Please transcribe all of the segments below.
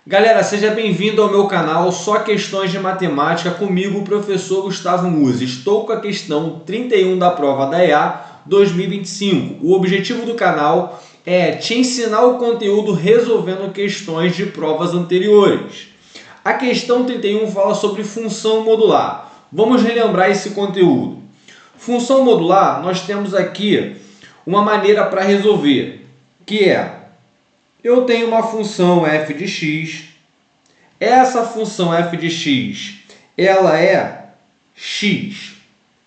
Galera, seja bem-vindo ao meu canal Só Questões de Matemática, comigo, o professor Gustavo Musi. Estou com a questão 31 da prova da EA 2025. O objetivo do canal é te ensinar o conteúdo resolvendo questões de provas anteriores. A questão 31 fala sobre função modular. Vamos relembrar esse conteúdo. Função modular, nós temos aqui uma maneira para resolver, que é: eu tenho uma função f de x, essa função f de x, ela é x.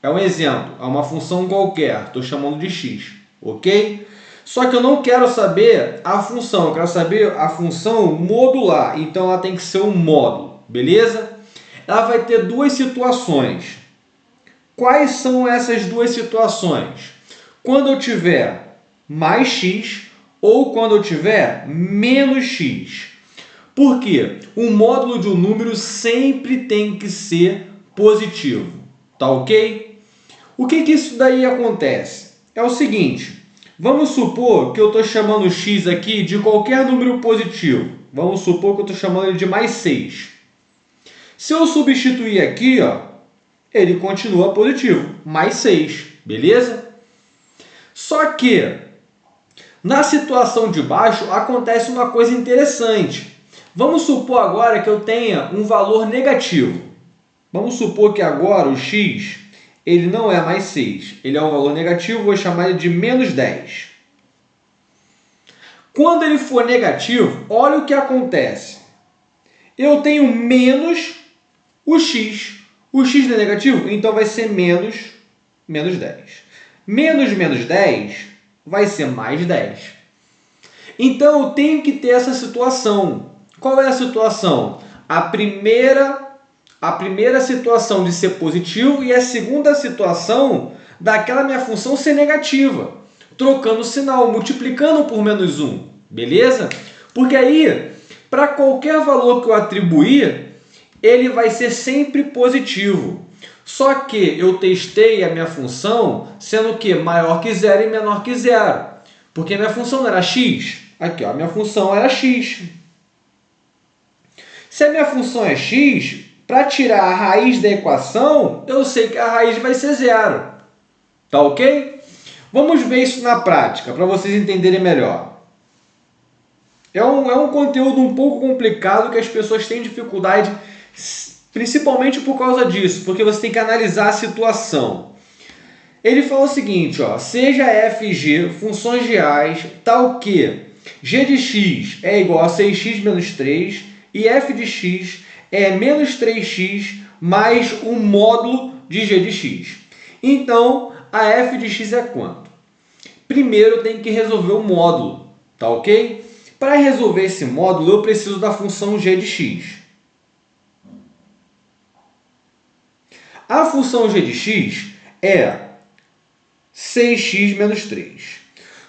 É um exemplo, é uma função qualquer, estou chamando de x, ok? Só que eu não quero saber a função, eu quero saber a função modular, então ela tem que ser um módulo, beleza? Ela vai ter duas situações. Quais são essas duas situações? Quando eu tiver mais x ou quando eu tiver menos x. Por quê? O módulo de um número sempre tem que ser positivo, tá ok? O que isso daí acontece? É o seguinte, vamos supor que eu estou chamando x aqui de qualquer número positivo. Vamos supor que eu estou chamando ele de mais 6. Se eu substituir aqui, ó, ele continua positivo, mais 6, beleza? Só que na situação de baixo acontece uma coisa interessante. Vamos supor agora que eu tenha um valor negativo. Vamos supor que agora o x ele não é mais 6, ele é um valor negativo, vou chamar ele de menos 10. Quando ele for negativo, olha o que acontece. Eu tenho menos o x. O x não é negativo, então vai ser menos 10. Menos 10 vai ser mais 10. Então eu tenho que ter essa situação. Qual é a situação? A primeira situação de ser positivo e a segunda situação daquela minha função ser negativa. Trocando o sinal, multiplicando por menos 1. Beleza? Porque aí, para qualquer valor que eu atribuir, ele vai ser sempre positivo. Só que eu testei a minha função sendo que maior que zero e menor que zero. Porque minha função não era x. Aqui, ó, a minha função era x. Se a minha função é x, para tirar a raiz da equação, eu sei que a raiz vai ser zero. Tá ok? Vamos ver isso na prática, para vocês entenderem melhor. É um conteúdo um pouco complicado que as pessoas têm dificuldade, principalmente por causa disso, porque você tem que analisar a situação. Ele fala o seguinte, ó, seja f e g funções reais, tal que g de x é igual a 6x menos 3 e f de x é menos 3x mais o módulo de g de x. Então, a f de x é quanto? Primeiro, eu tenho que resolver o módulo, tá ok? Para resolver esse módulo, eu preciso da função g de x. A função g de x é 6x menos 3.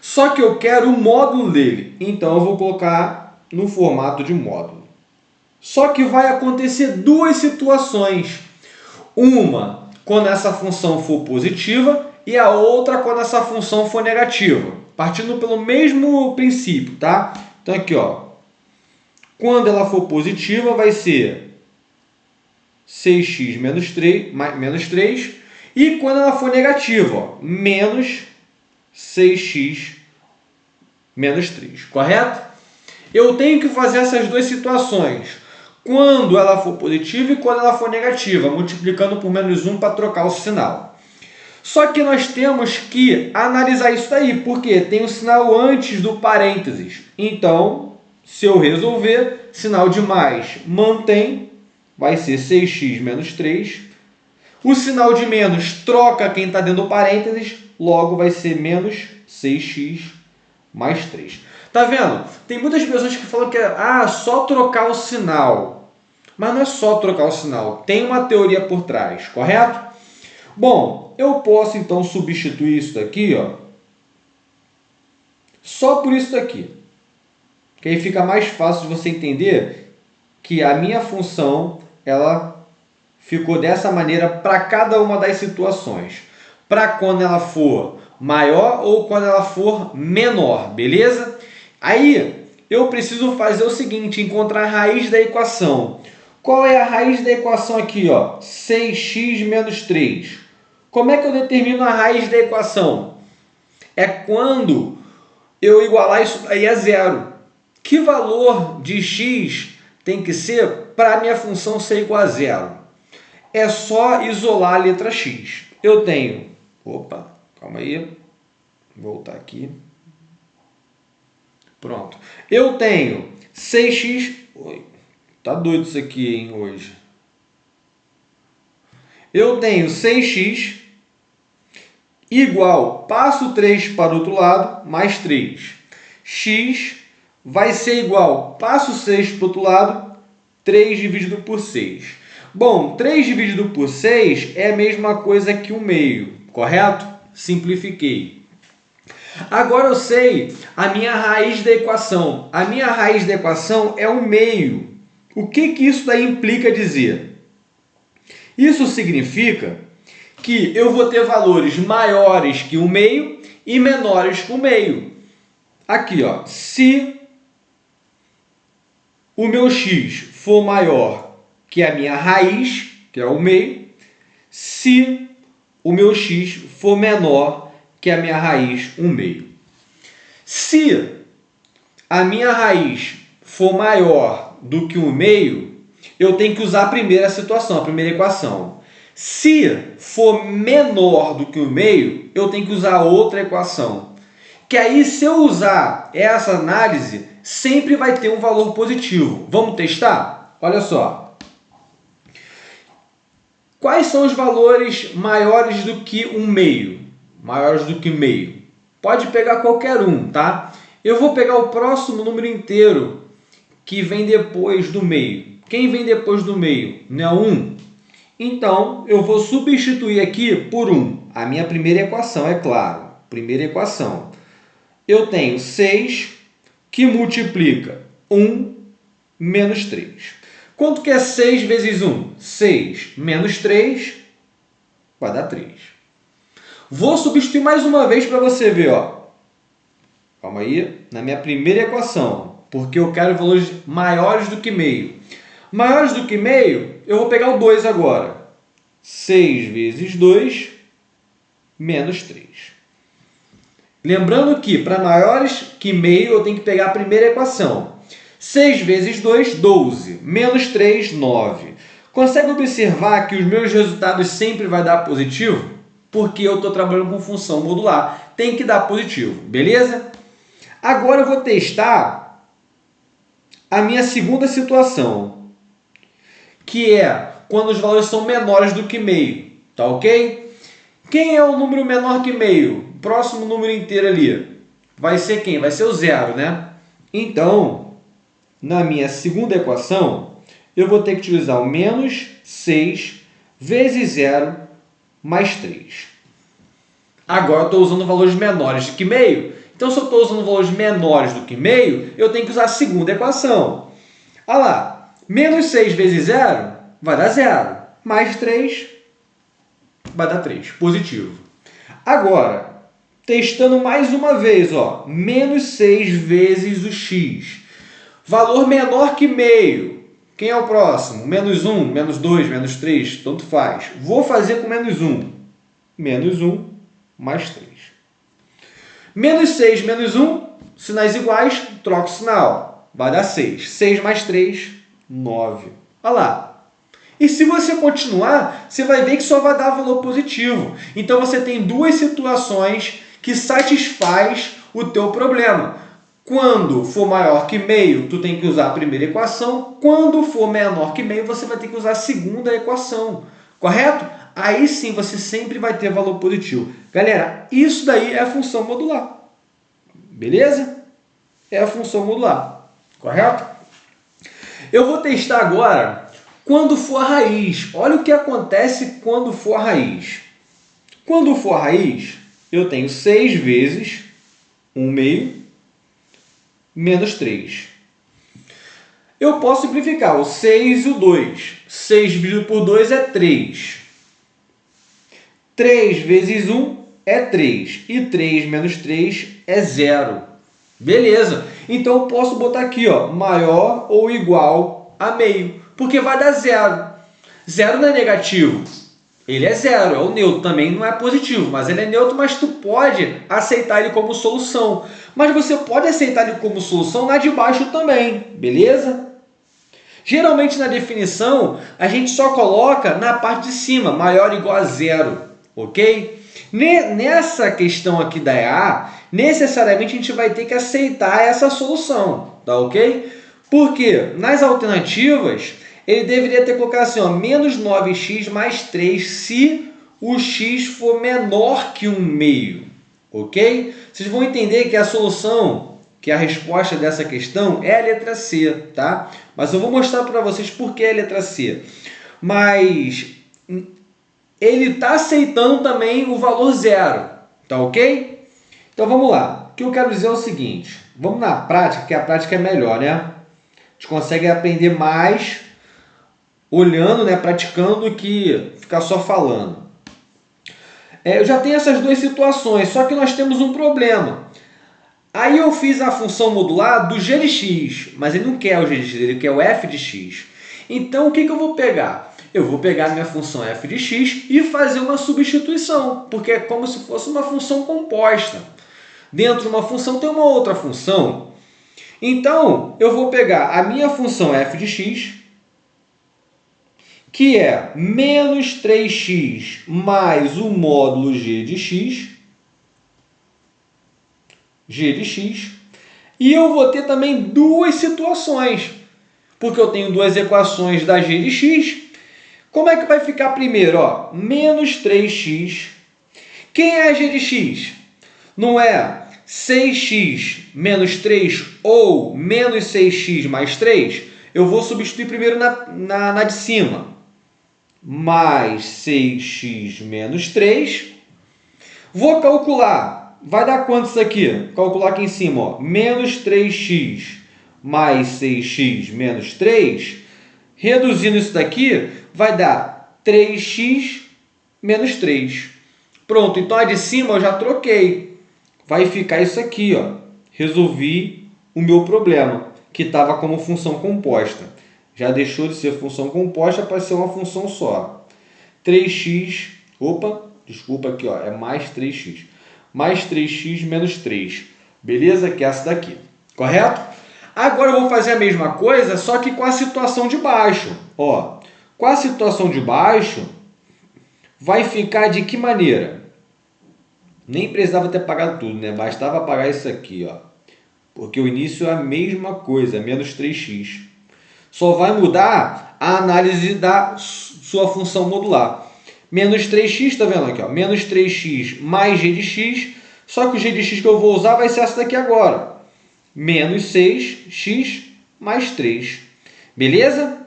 Só que eu quero o módulo dele, então eu vou colocar no formato de módulo. Só que vai acontecer duas situações. Uma quando essa função for positiva e a outra quando essa função for negativa. Partindo pelo mesmo princípio, tá? Então aqui, ó. Quando ela for positiva vai ser 6x menos 3. E quando ela for negativa, ó, menos 6x menos 3, correto? Eu tenho que fazer essas duas situações. Quando ela for positiva e quando ela for negativa, multiplicando por menos 1 para trocar o sinal. Só que nós temos que analisar isso daí, porque tem o sinal antes do parênteses. Então, se eu resolver, sinal de mais mantém, vai ser 6x menos 3. O sinal de menos troca quem está dentro do parênteses, logo vai ser menos 6x mais 3. Tá vendo? Tem muitas pessoas que falam que é só trocar o sinal. Mas não é só trocar o sinal, tem uma teoria por trás, correto? Bom, eu posso então substituir isso daqui, ó, só por isso daqui. Que aí fica mais fácil de você entender que a minha função, ela ficou dessa maneira para cada uma das situações. Para quando ela for maior ou quando ela for menor, beleza? Aí, eu preciso fazer o seguinte, encontrar a raiz da equação. Qual é a raiz da equação aqui? Ó? 6x menos 3. Como é que eu determino a raiz da equação? É quando eu igualar isso aí a zero. Que valor de x tem que ser para a minha função ser igual a zero? É só isolar a letra x. Eu tenho... Opa, calma aí. Vou voltar aqui. Pronto. Eu tenho 6x... Oi, tá doido isso aqui, hein, hoje. Eu tenho 6x igual, passo 3 para o outro lado, mais 3. X vai ser igual, passo 6 para o outro lado, 3 dividido por 6. Bom, 3 dividido por 6 é a mesma coisa que 1/2, correto? Simplifiquei. Agora eu sei a minha raiz da equação. A minha raiz da equação é 1/2. O que isso daí implica dizer? Isso significa que eu vou ter valores maiores que 1/2 e menores que 1/2. Aqui, ó, se o meu x for maior que a minha raiz, que é 1/2, se o meu x for menor que a minha raiz 1/2. Se a minha raiz for maior do que 1/2, eu tenho que usar a primeira situação, a primeira equação. Se for menor do que 1/2, eu tenho que usar outra equação. Que aí, se eu usar essa análise, sempre vai ter um valor positivo. Vamos testar? Olha só. Quais são os valores maiores do que 1/2? Maiores do que 1/2. Pode pegar qualquer um, tá? Eu vou pegar o próximo número inteiro que vem depois do meio. Quem vem depois do meio? Não é 1? Então, eu vou substituir aqui por 1. A minha primeira equação, é claro. Primeira equação. Eu tenho 6 que multiplica 1 menos 3. Quanto que é 6 vezes 1? 6 menos 3 vai dar 3. Vou substituir mais uma vez para você ver. Ó. Calma aí. Na minha primeira equação. Porque eu quero valores maiores do que meio. Maiores do que meio, eu vou pegar o 2 agora. 6 vezes 2 menos 3. Lembrando que para maiores que meio, eu tenho que pegar a primeira equação. 6 vezes 2, 12. Menos 3, 9. Consegue observar que os meus resultados sempre vai dar positivo? Porque eu estou trabalhando com função modular. Tem que dar positivo, beleza? Agora eu vou testar a minha segunda situação, que é quando os valores são menores do que meio, tá ok? Quem é o número menor que meio? Próximo número inteiro ali. Vai ser quem? Vai ser o zero, né? Então, na minha segunda equação, eu vou ter que utilizar o menos 6 vezes 0 mais 3. Agora eu estou usando valores menores do que meio. Então, se eu estou usando valores menores do que meio, eu tenho que usar a segunda equação. Olha lá. Menos 6 vezes 0 vai dar 0. Mais 3 vai dar 3. Positivo. Agora, testando mais uma vez. Ó, menos 6 vezes o x. Valor menor que meio. Quem é o próximo? Menos 1, menos 2, menos 3. Tanto faz. Vou fazer com menos 1. Menos 1 mais 3. Menos 6 menos 1. Sinais iguais. Troco o sinal. Vai dar 6. 6 mais 3. 9. Olha lá. E se você continuar, você vai ver que só vai dar valor positivo. Então, você tem duas situações que satisfaz o teu problema. Quando for maior que meio, tu tem que usar a primeira equação. Quando for menor que meio, você vai ter que usar a segunda equação. Correto? Aí sim, você sempre vai ter valor positivo. Galera, isso daí é a função modular. Beleza? É a função modular. Correto? Eu vou testar agora quando for a raiz. Olha o que acontece quando for a raiz. Quando for a raiz, eu tenho 6 vezes 1/2 menos 3. Eu posso simplificar o 6 e o 2. 6 dividido por 2 é 3. 3 vezes 1 é 3. E 3 menos 3 é 0. Beleza. Então eu posso botar aqui, ó, maior ou igual a meio, porque vai dar zero. Zero não é negativo, ele é zero, é o neutro, também não é positivo, mas ele é neutro, mas tu pode aceitar ele como solução. Mas você pode aceitar ele como solução na de baixo também, beleza? Geralmente na definição, a gente só coloca na parte de cima, maior ou igual a zero, ok? Nessa questão aqui da EA, necessariamente a gente vai ter que aceitar essa solução, tá ok? Porque nas alternativas, ele deveria ter colocado assim, ó, menos 9x mais 3 se o x for menor que 1/2, ok? Vocês vão entender que a solução, que a resposta dessa questão é a letra C, tá? Mas eu vou mostrar para vocês por que é a letra C. Mas ele está aceitando também o valor zero, tá ok? Então vamos lá. O que eu quero dizer é o seguinte, vamos na prática, que a prática é melhor, né? A gente consegue aprender mais olhando, né, praticando, do que ficar só falando. Eu já tenho essas duas situações, só que nós temos um problema. Aí eu fiz a função modular do g de x, mas ele não quer o g de x, ele quer o f de x. Então o que eu vou pegar? Eu vou pegar a minha função f de x e fazer uma substituição, porque é como se fosse uma função composta. Dentro de uma função tem uma outra função. Então eu vou pegar a minha função f de x, que é menos 3x mais o módulo g de x, e eu vou ter também duas situações, porque eu tenho duas equações da g de x. Como é que vai ficar primeiro? Ó, menos 3x. Quem é a g de x? Não é 6x menos 3 ou menos 6x mais 3? Eu vou substituir primeiro na de cima. Mais 6x menos 3. Vou calcular. Vai dar quanto isso aqui? Calcular aqui em cima, ó. Menos 3x mais 6x menos 3. Reduzindo isso daqui, vai dar 3x menos 3. Pronto, então a de cima eu já troquei. Vai ficar isso aqui, ó. Resolvi o meu problema, que estava como função composta. Já deixou de ser função composta para ser uma função só. 3x, desculpa aqui, ó, é mais 3x. Mais 3x menos 3. Beleza? Que é essa daqui. Correto? Agora eu vou fazer a mesma coisa, só que com a situação de baixo. Ó, com a situação de baixo, vai ficar de que maneira? Nem precisava ter pagado tudo, né? Bastava pagar isso aqui, ó. Porque o início é a mesma coisa, menos 3x. Só vai mudar a análise da sua função modular. Menos 3x, tá vendo aqui, ó? Menos 3x mais g de x, só que o g de x que eu vou usar vai ser essa daqui agora. Menos 6x mais 3. Beleza?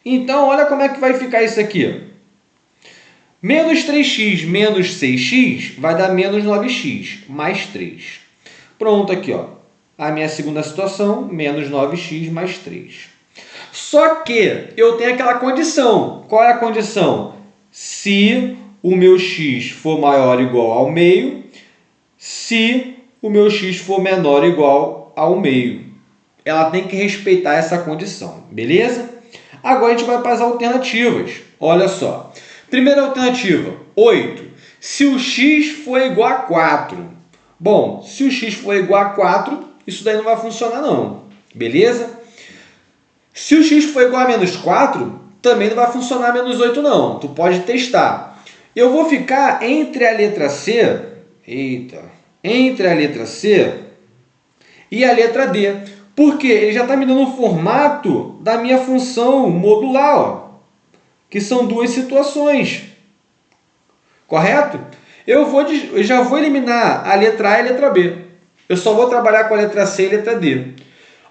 Então, olha como é que vai ficar isso aqui. Menos 3x menos 6x vai dar menos 9x mais 3. Pronto, aqui, ó. A minha segunda situação, menos 9x mais 3. Só que eu tenho aquela condição. Qual é a condição? Se o meu x for maior ou igual ao meio, se o meu x for menor ou igual ao meio. Ela tem que respeitar essa condição, beleza? Agora a gente vai para as alternativas. Olha só. Primeira alternativa, 8. Se o x for igual a 4. Bom, se o x for igual a 4, isso daí não vai funcionar não, beleza? Se o x for igual a menos 4, também não vai funcionar menos 8 não. Tu pode testar. Eu vou ficar entre a letra C, entre a letra C e a letra D. Porque ele já está me dando o formato da minha função modular, ó, que são duas situações. Correto? Eu já vou eliminar a letra A e a letra B. Eu só vou trabalhar com a letra C e a letra D.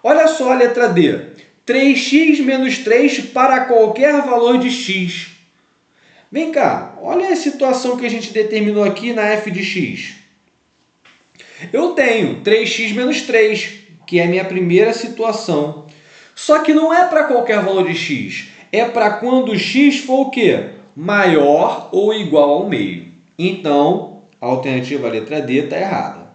Olha só a letra D. 3x menos 3 para qualquer valor de x. Vem cá, olha a situação que a gente determinou aqui na f de x. Eu tenho 3x menos 3, que é a minha primeira situação. Só que não é para qualquer valor de x. É para quando x for o quê? Maior ou igual ao meio. Então, a alternativa letra D está errada.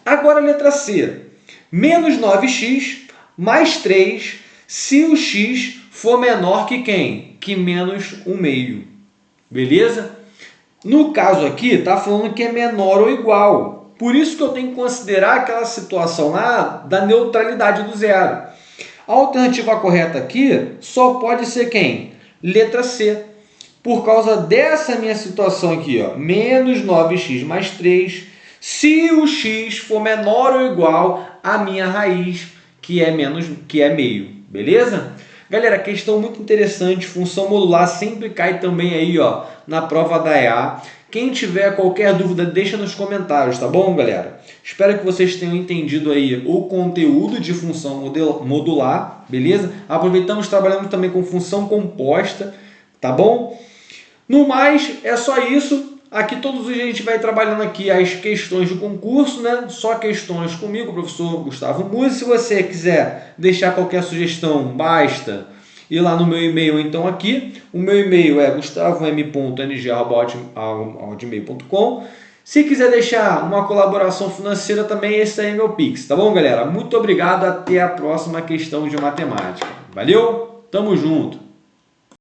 Agora a letra C. Menos 9x mais 3 se o x for menor que quem? Que menos 1/2. Beleza? No caso aqui, está falando que é menor ou igual. Por isso que eu tenho que considerar aquela situação lá da neutralidade do zero. A alternativa correta aqui só pode ser quem? Letra C. Por causa dessa minha situação aqui, ó, menos 9x mais 3, se o x for menor ou igual à minha raiz, que é meio. Beleza? Galera, questão muito interessante, função modular sempre cai também aí, ó, na prova da EA. Quem tiver qualquer dúvida, deixa nos comentários, tá bom, galera? Espero que vocês tenham entendido aí o conteúdo de função modular, beleza? Aproveitamos trabalhando também com função composta, tá bom? No mais, é só isso. Aqui todos os dias a gente vai trabalhando aqui as questões do concurso, né? Só questões comigo, professor Gustavo Musi. Se você quiser deixar qualquer sugestão, basta ir lá no meu e-mail ou então aqui. O meu e-mail é gustavom.ng@hotmail.com. Se quiser deixar uma colaboração financeira também, esse aí é meu Pix, tá bom, galera? Muito obrigado, até a próxima questão de matemática. Valeu, tamo junto!